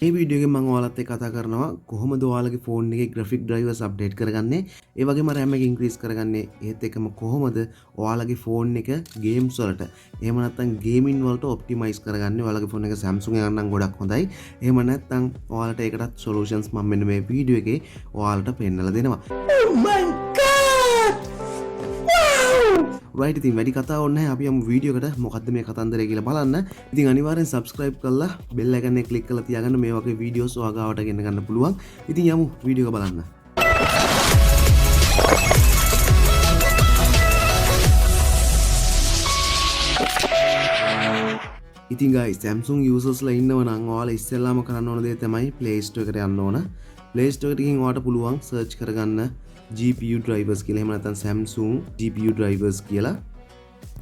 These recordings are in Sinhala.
මේ වීඩියෝ එකෙන් මම ඔයාලත් එක්ක කතා කරනවා කොහොමද ඔයාලගේ ෆෝන් එකේ graphic drivers update කරගන්නේ ඒ වගේම RAM එක increase කරගන්නේ ඒත් එක්කම කොහොමද ඔයාලගේ ෆෝන් එක games වලට එහෙම නැත්නම් gaming වලට optimize කරගන්නේ ඔයාලගේ ෆෝන් එක Samsung එකක් නම් ගොඩක් හොඳයි එහෙම නැත්නම් ඔයාලට ඒකටත් solutions මම මෙන්න මේ වීඩියෝ එකේ ඔයාලට පෙන්නලා දෙනවා oh my god right ඉතින් වැඩි කතා ඕනේ නැහැ අපි යමු වීඩියෝ එකට මොකද්ද මේ කතන්දරය කියලා බලන්න. ඉතින් අනිවාර්යෙන් subscribe කරලා bell icon එක click කරලා තියාගන්න මේ වගේ වීඩියෝස් ඔයාගාවට ගෙන්න ගන්න පුළුවන්. ඉතින් යමු වීඩියෝ එක බලන්න. ඉතින් guys Samsung users ලා ඉන්නව නම් ඔයාලා ඉස්සෙල්ලාම කරන්න ඕන දේ තමයි Play Store එකට යන්න ඕන. Play Store එකට ගිහින් ඔයාලට පුළුවන් search කරගන්න GPU drivers කියලා එහෙම නැත්නම් Samsung GPU drivers කියලා.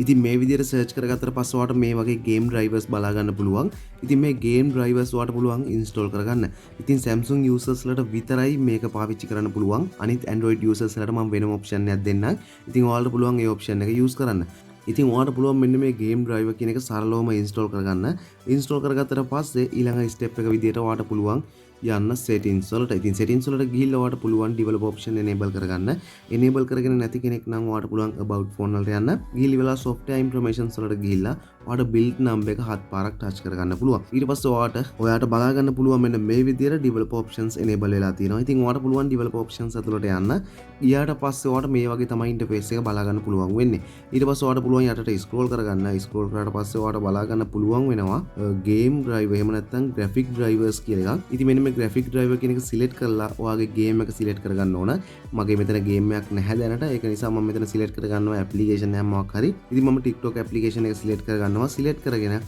ඉතින් මේ විදිහට search කරගත්තට පස්සේ ඔයාලට මේ වගේ game drivers බලා ගන්න පුළුවන්. ඉතින් මේ game drivers ඔයාලට පුළුවන් install කරගන්න. ඉතින් Samsung users ලට විතරයි මේක පාවිච්චි කරන්න පුළුවන්. අනිත් Android users ලට මම වෙනම option එකක් දෙන්නම්. ඉතින් ඔයාලට පුළුවන් ඒ option එක use කරන්න. ඉතින් ඔයාලට පුළුවන් මෙන්න මේ game driver කියන එක සරලවම install කරගන්න. install කරගත්තට පස්සේ ඊළඟ step එක විදිහට ඔයාලට පුළුවන් යන්න settings වලට. ඉතින් settings වලට ගිහිල්ලා ඔයාලට පුළුවන් develop option enable කරගන්න. enable කරගෙන නැති කෙනෙක් නම් ඔයාලට පුළුවන් about phone වලට යන්න. ගිහිල්ලා software informations වලට ගිහිල්ලා ඔයාලට build number එක 7 පාරක් touch කරගන්න පුළුවන්. ඊට පස්සේ ඔයාලට බලා ගන්න පුළුවන් මෙන්න මේ විදිහට develop options enable වෙලා තියෙනවා. ඉතින් ඔයාලට පුළුවන් develop options ඇතුළට යන්න. ඊට පස්සේ ඔයාලට මේ වගේ තමයි interface එක බලා ගන්න පුළුවන් වෙන්නේ. ඊට පස්සේ ඔයාලට පුළුවන් යටට scroll කරගන්න. scroll කරාට පස්සේ ඔයාලට බලා ගන්න පුළුවන් වෙනවා game driver එහෙම නැත්නම් graphic drivers කියලා එකක්. ඉතින් මෙන්න graphic driver කියන එක select කරලා ඔයාගේ game එක select කරගන්න ඕන. මගේ මෙතන game එකක් නැහැ දැනට. ඒක නිසා මම මෙතන select කරගන්නවා application එකක් මොකක් හරි. ඉතින් මම TikTok application එක select කරගන්නවා. select කරගෙන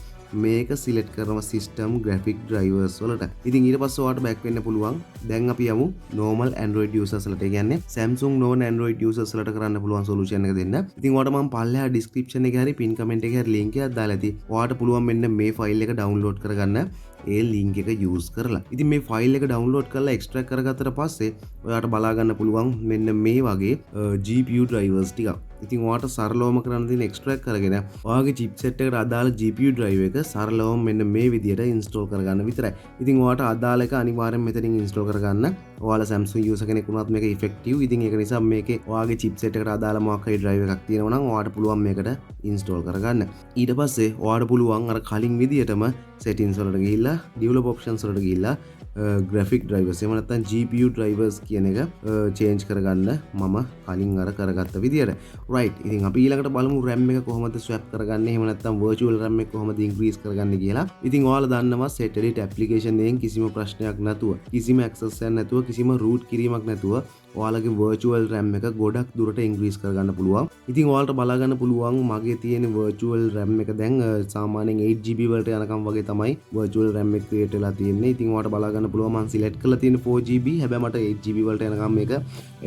මේක select කරනවා system graphic drivers වලට. ඉතින් ඊට පස්සේ ඔයාලට back වෙන්න පුළුවන්. දැන් අපි යමු normal Android users වලට. ඒ කියන්නේ Samsung non Android users වලට කරන්න පුළුවන් solution එක දෙන්න. ඉතින් ඔයාලට මම පල්ලෙහා description එකේ හරි pin comment එකේ හරි link එකක් දාලා ඇති. ඔයාලට පුළුවන් මෙන්න මේ file එක download කරගන්න. ඒ link එක use කරලා. ඉතින් මේ file එක download කරලා extract කරගත්තට පස්සේ ඔයාලට බලා ගන්න පුළුවන් මෙන්න මේ වගේ GPU drivers ටිකක්. ඉතින් ඔයාලට සරලවම කරන්න තියෙන extract කරගෙන ඔයාගේ chipset එකට අදාළ GPU drive එක සරලවම මෙන්න මේ විදිහට install කරගන්න විතරයි. ඉතින් ඔයාලට අදාළ එක අනිවාර්යෙන් මෙතනින් install කරගන්න. ඔයාලා Samsung user කෙනෙක් වුණත් මේක effective. ඉතින් ඒක නිසා මේකේ ඔයාගේ chipset එකට අදාළ මොකක් හරි drive එකක් තියෙනවා නම් ඔයාලට පුළුවන් මේකට install කරගන්න. ඊට පස්සේ ඔයාලට පුළුවන් අර කලින් විදිහටම settings වලට ගිහිල්ලා develop options වලට ගිහිල්ලා graphic drivers එහෙම නැත්නම් GPU drivers කියන එක change කරගන්න මම කලින් අර කරගත්ත විදියට. right ඉතින් අපි ඊළඟට බලමු RAM එක කොහොමද swap කරගන්නේ එහෙම නැත්නම් virtual RAM එක කොහොමද increase කරගන්නේ කියලා. ඉතින් ඔයාලා දන්නවා set edit application එකෙන් කිසිම ප්‍රශ්නයක් නැතුව කිසිම access එකක් නැතුව කිසිම root කිරීමක් නැතුව ඔයාලගේ virtual RAM එක ගොඩක් දුරට increase කරගන්න පුළුවන්. ඉතින් ඔයාලට බලා ගන්න පුළුවන් මගේ තියෙන virtual RAM එක දැන් සාමාන්‍යයෙන් 8GB වලට යනකම් වගේ තමයි virtual RAM එක create වෙලා තියෙන්නේ. ඉතින් ඔයාලට බලා ගන්න පුළුවන් මම select කරලා තියෙන 4GB හැබැයි මට 8GB වලට යනකම් මේක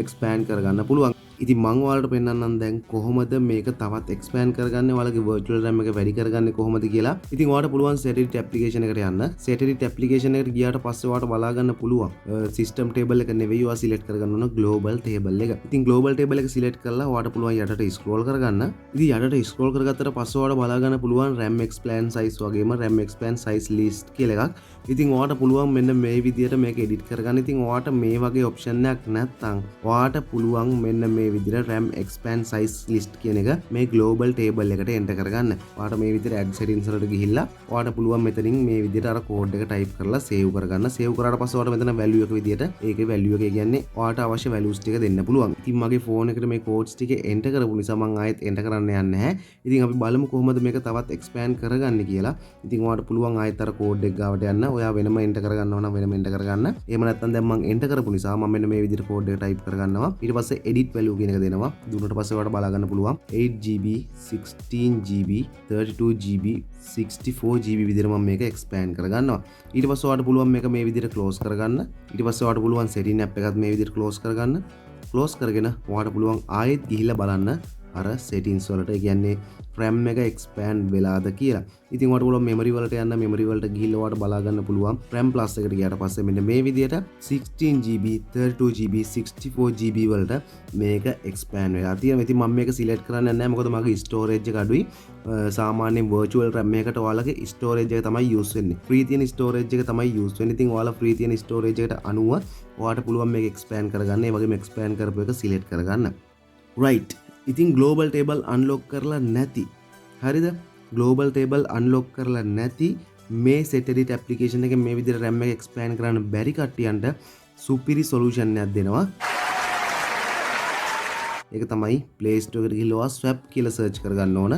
expand කරගන්න පුළුවන්. ඉතින් මම ඔයාලට පෙන්නන්නම් දැන් කොහොමද මේක තවත් expand කරගන්නේ ඔයාලගේ virtual RAM එක වැඩි කරගන්නේ කොහොමද කියලා. ඉතින් ඔයාලට පුළුවන් set edit application එකට යන්න. set edit application එකට ගියාට පස්සේ ඔයාලට බලා ගන්න පුළුවන් system table එක නෙවෙයි ඔයා select කරගන්න ඕන global table එක. ඉතින් global table එක select කරලා ඔයාලට පුළුවන් යටට scroll කරගන්න. ඉතින් යටට scroll කරගත්තට පස්සේ ඔයාලට බලා ගන්න පුළුවන් RAM expand size වගේම RAM expand size list කියලා එකක්. ඉතින් ඔයාලට පුළුවන් මෙන්න මේ විදිහට මේක edit කරගන්න. ඉතින් ඔයාලට මේ වගේ option එකක් නැත්නම් ඔයාලට පුළුවන් මෙන්න මේ විදිහට RAM expand size list කියන එක මේ global table එකට enter කරගන්න. ඔයාලට මේ විදිහට add settings වලට ගිහිල්ලා ඔයාලට පුළුවන් මෙතනින් මේ විදිහට අර code එක type කරලා save කරගන්න. save කරාට පස්සේ ඔයාලට මෙතන value එක විදිහට ඒකේ value එක කියන්නේ ඔයාලට අවශ්‍ය values ටික දෙන්න පුළුවන්. ඉතින් මගේ phone එකට මේ codes ටික enter කරපු නිසා මම ආයෙත් enter කරන්න යන්නේ නැහැ. ඉතින් අපි බලමු කොහොමද මේක තවත් expand කරගන්නේ කියලා. ඉතින් ඔයාලට පුළුවන් ආයෙත් අර code එක ගාවට යන්න. ඔයා වෙනම enter කරගන්නවා නම් වෙනම enter කරගන්න. එහෙම නැත්නම් දැන් මම enter කරපු නිසා මම මෙන්න මේ විදිහට code එක type කරගන්නවා. ඊට පස්සේ edit value කියන එක දෙනවා. දුන්නට පස්සේ ඔයාලට බලා ගන්න පුළුවන් 8GB 16GB 32GB 64GB විදිහට මම මේක expand කරගන්නවා. ඊට පස්සේ ඔයාලට පුළුවන් මේක මේ විදිහට close කරගන්න. ඊට පස්සේ ඔයාලට පුළුවන් setting app එකත් මේ විදිහට close කරගන්න. close කරගෙන ඔයාලට පුළුවන් ආයෙත් ගිහිල්ලා බලන්න අර settings වලට. ඒ කියන්නේ RAM එක expand වෙලාද කියලා. ඉතින් ඔයාලට පුළුවන් memory වලට යන්න memory වලට ගිහිල්ලා ඔයාලට බලා ගන්න පුළුවන් RAM plus එකට ගියාට පස්සේ මෙන්න මේ විදිහට 16GB 32GB 64GB වලට මේක expand වෙලා තියෙනවා. ඉතින් මම මේක select කරන්නේ නැහැ මොකද මගේ storage එක අඩුයි. සාමාන්‍යයෙන් virtual RAM එකකට ඔයාලගේ storage එක තමයි use වෙන්නේ. free තියෙන storage එක තමයි use වෙන්නේ. ඉතින් ඔයාලා free තියෙන storage එකට අනුව ඔයාලට පුළුවන් මේක expand කරගන්න. ඒ වගේම expand කරපු එක select කරගන්න. right. ඉතින් global table unlock කරලා නැති. හරිද? global table unlock කරලා නැති මේ set edit application එකේ මේ විදිහට RAM එක expand කරන්න බැරි කට්ටියන්ට සුපිරි solution එකක් දෙනවා. ඒක තමයි Play Store එකට ගිහලා swap කියලා search කරගන්න ඕන.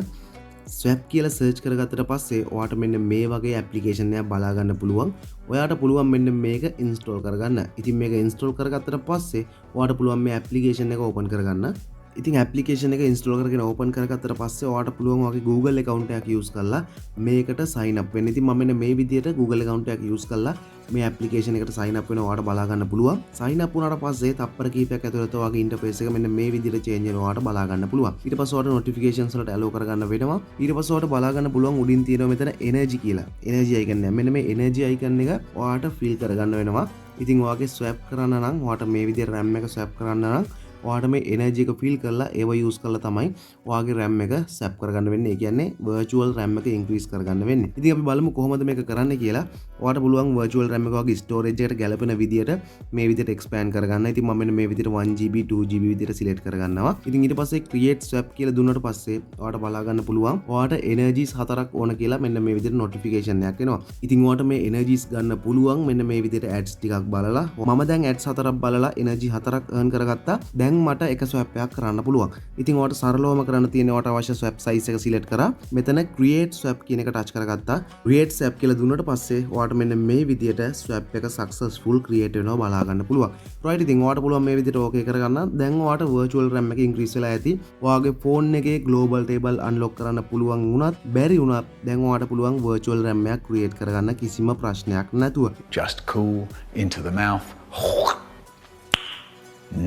swap කියලා search කරගත්තට පස්සේ ඔයාට මෙන්න මේ වගේ application එකක් බලා ගන්න පුළුවන්. ඔයාට පුළුවන් මෙන්න මේක install කරගන්න. ඉතින් මේක install කරගත්තට පස්සේ ඔයාට පුළුවන් මේ application එක open කරගන්න. ඉතින් application එක install කරගෙන open කරගත්තට පස්සේ ඔයාට පුළුවන් ඔයාගේ Google account එකක් use කරලා මේකට sign up වෙන්න. ඉතින් මම මෙන්න මේ විදිහට Google account එකක් use කරලා මේ application එකට sign up වෙනවා. ඔයාට බලා ගන්න පුළුවන්. sign up වුණාට පස්සේ තප්පර කීපයක් ඇතුළත ඔයාගේ interface එක මෙන්න මේ විදිහට change වෙනවා. ඔයාට බලා ගන්න පුළුවන්. ඊට පස්සේ ඔයාට notifications වලට allow කරගන්න වෙනවා. ඊට පස්සේ ඔයාට බලා ගන්න පුළුවන් උඩින් තියෙනවා මෙතන energy කියලා. energy icon එක. මෙන්න මේ energy icon එක ඔයාට fill කරගන්න වෙනවා. ඉතින් ඔයාගේ swap කරන්න නම් ඔයාට මේ විදිහට RAM එක swap කරන්න නම් ඔයාට මේ energy එක fill කරලා ඒව use කරලා තමයි ඔයාගේ RAM එක swap කරගන්න වෙන්නේ. ඒ කියන්නේ virtual RAM එක increase කරගන්න වෙන්නේ. ඉතින් අපි බලමු කොහොමද මේක කරන්නේ කියලා. ඔයාට පුළුවන් virtual RAM එක ඔයාගේ storage එකට ගැලපෙන විදියට මේ විදියට expand කරගන්න. ඉතින් මම මෙන්න මේ විදියට 1GB 2GB විදියට select කරගන්නවා. ඉතින් ඊට පස්සේ create swap කියලා දුන්නාට පස්සේ ඔයාට බලා ගන්න පුළුවන් ඔයාට energies 4ක් ඕන කියලා මෙන්න මේ විදියට notification එකක් එනවා. ඉතින් ඔයාට මේ energies ගන්න පුළුවන් මෙන්න මේ විදියට ads ටිකක් බලලා. මම දැන් ads 4ක් බලලා energy 4ක් earn කරගත්තා. දැන් මට එක swap එකක් කරන්න පුළුවන්. ඉතින් ඔයාට සරලවම කරන්න තියෙන්නේ ඔයාට අවශ්‍ය swap size එක select කරා මෙතන create swap කියන එක touch කරගත්තා. create swap කියලා දුන්නාට පස්සේ ඔයාට මෙන්න මේ විදියට swap එක successful create වෙනවා බලා ගන්න පුළුවන්. right ඉතින් ඔයාට පුළුවන් මේ විදියට okay කරගන්න. දැන් ඔයාට virtual RAM එක increase වෙලා ඇති. ඔයාගේ phone එකේ global table unlock කරන්න පුළුවන් වුණත් බැරි වුණත් දැන් ඔයාට පුළුවන් virtual RAM එකක් create කරගන්න කිසිම ප්‍රශ්නයක් නැතුව. Just cool into the mouth.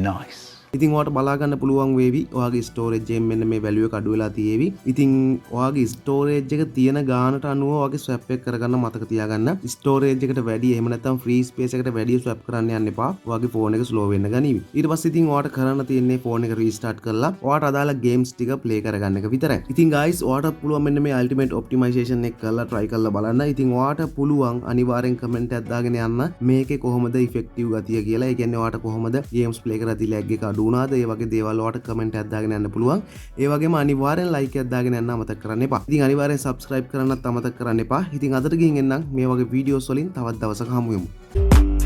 Nice. ඉතින් ඔයාට බලා ගන්න පුළුවන් වේවි ඔයාගේ ස්ටෝරේජ් එකෙන් මෙන්න මේ වැලියු එක අඩු වෙලා තියෙවි. ඉතින් ඔයාගේ ස්ටෝරේජ් එක තියෙන ගානට අනුව ඔයාගේ ස්වැප් එක කරගන්න මතක තියාගන්න. ස්ටෝරේජ් එකට වැඩි එහෙම නැත්නම් ෆ්‍රී ස්පේස් එකට වැඩි ස්වැප් කරන්න යන්න එපා. ඔයාගේ ෆෝන් එක ස්ලෝ වෙන්න ගනීවි. ඊට පස්සේ ඉතින් ඔයාට කරන්න තියෙන්නේ ෆෝන් එක රීස්ටාර්ට් කරලා ඔයාට අදාළ ගේම්ස් ටික ප්ලේ කරගන්න එක විතරයි. ඉතින් guys ඔයාට පුළුවන් මෙන්න මේ අල්ටිමේට් ඔප්ටිමයිසේෂන් එක කරලා try කරලා බලන්න. ඉතින් ඔයාට පුළුවන් අනිවාර්යෙන් කමෙන්ට් එකක් දාගෙන යන්න මේකේ කොහොමද ඉෆෙක්ටිව් ගතිය කියලා. ඒ කියන්නේ ඔයාට කොහොමද ගේම්ස් ප්ලේ කරද්දී ලැග් එක අඩු වුණාද ඒ වගේ දේවල් වලට කමෙන්ට් එකක් දාගෙන යන්න පුළුවන්. ඒ වගේම අනිවාර්යෙන් ලයික් එකක් දාගෙන යන්න අමතක කරන්න එපා. ඉතින් අනිවාර්යෙන් subscribe කරන්නත් අමතක කරන්න එපා. ඉතින් අදට ගිහින් එන්නම් මේ වගේ වීඩියෝස් වලින් තවත් දවසක හමු වෙමු.